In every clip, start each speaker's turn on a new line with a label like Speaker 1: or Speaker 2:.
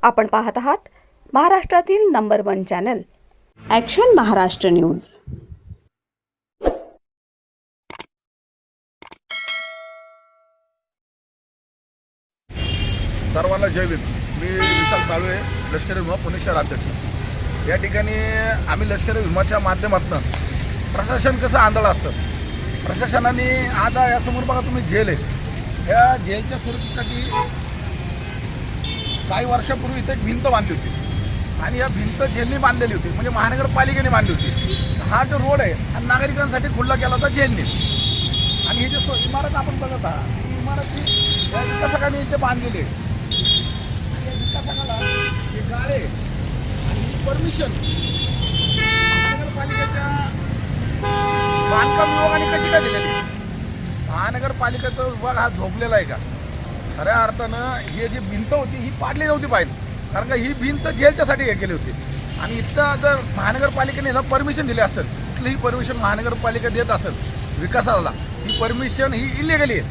Speaker 1: आपण पाहत आहात महाराष्ट्रातील number 1 channel action Maharashtra news.
Speaker 2: सर्वांना जय भीम। मी विशाल साळवे, लष्करी विमा पुणे शहर अध्यक्ष। या ठिकाणी आम्ही लष्करी विमाच्या माध्यमातून प्रशासन कसं आंधळं असतं, प्रशासनाने आता यासमोर बघा तुम्ही जेल आहे, या जेलच्या सुरक्षेसाठी काही वर्षापूर्वी इथे एक भिंत बांधली होती आणि या भिंत जेलनी बांधलेली होती, म्हणजे महानगरपालिकेने बांधली होती। हा जो रोड आहे हा नागरिकांसाठी खुला केला होता जेलने। आणि ही जी इमारत आपण बघत आहात, ही इमारत ही विकासकांनी इथे बांधलेली आहे। विकासकाला हे गाळे आणि परमिशन महानगरपालिकेच्या बांधकाम विभागाने कशी काय दिलेली? महानगरपालिकेचा विभाग हा झोपलेला आहे का? खऱ्या अर्थानं ही जी भिंत होती ही पाडली नव्हती पाहिजे, कारण का ही भिंत जेलच्यासाठी हे केली होती। आणि इथं जर महानगरपालिकेने याला परमिशन दिली असेल, कुठलीही परमिशन महानगरपालिका देत असेल विकासाला, ही परमिशन ही इलिगली आहे।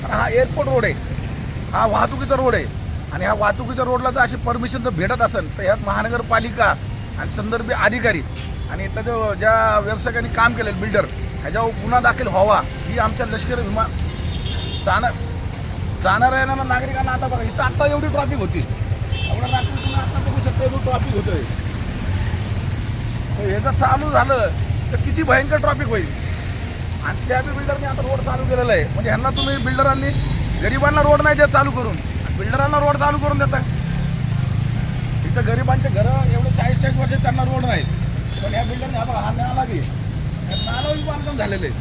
Speaker 2: कारण हा एअरपोर्ट रोड आहे, हा वाहतुकीचा रोड आहे आणि ह्या वाहतुकीच्या रोडला जर अशी परमिशन जर भेटत असेल तर ह्यात महानगरपालिका आणि संदर्भित अधिकारी आणि इथलं जो ज्या व्यावसायिकांनी काम केलेलं बिल्डर ह्याच्यावर गुन्हा दाखल व्हावा, ही आमच्या लष्करी विमा जाणाऱ्या नागरिकांना। आता बघा इथं आता एवढी ट्रॉफिक होती, एवढं रात्री तुम्ही आता बघू शकता एवढी ट्रॉफिक होतोय। हे जर चालू झालं तर किती भयंकर ट्रॉफिक होईल। आणि त्या बी बिल्डरने आता रोड चालू केलेला आहे, म्हणजे ह्यांना तुम्ही बिल्डरांनी गरिबांना रोड नाही देत चालू करून, बिल्डरांना रोड चालू करून देता। इथं गरिबांचे घरं एवढे 40-40 वर्ष त्यांना रोड नाही, पण ह्या बिल्डरने हा बघा हा नाला बी नालाही बांधकाम झालेलं आहे।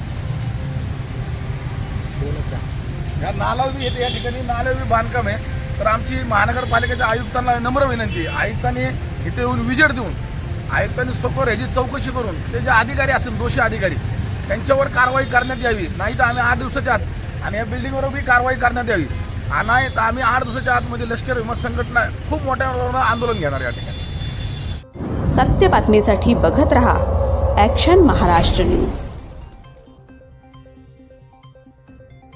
Speaker 2: ह्या नालावी येते, या ठिकाणी नालावी बांधकाम आहे। तर आमची महानगरपालिकेच्या आयुक्तांना नम्र विनंती आहे, आयुक्तांनी इथे येऊन विजिट देऊन आयुक्तांनी सखोल ह्याची चौकशी करून ते जे अधिकारी असतील दोषी अधिकारी त्यांच्यावर कारवाई करण्यात यावी, नाही तर आम्ही 8 दिवसाच्या आत आणि या बिल्डिंगवर बी कारवाई करण्यात यावी। नाही तर आम्ही 8 दिवसाच्या आतमध्ये लष्करी विमा संघटना खूप मोठ्या आंदोलन घेणार या ठिकाणी।
Speaker 1: सत्य बातमीसाठी बघत रहा ॲक्शन महाराष्ट्र न्यूज।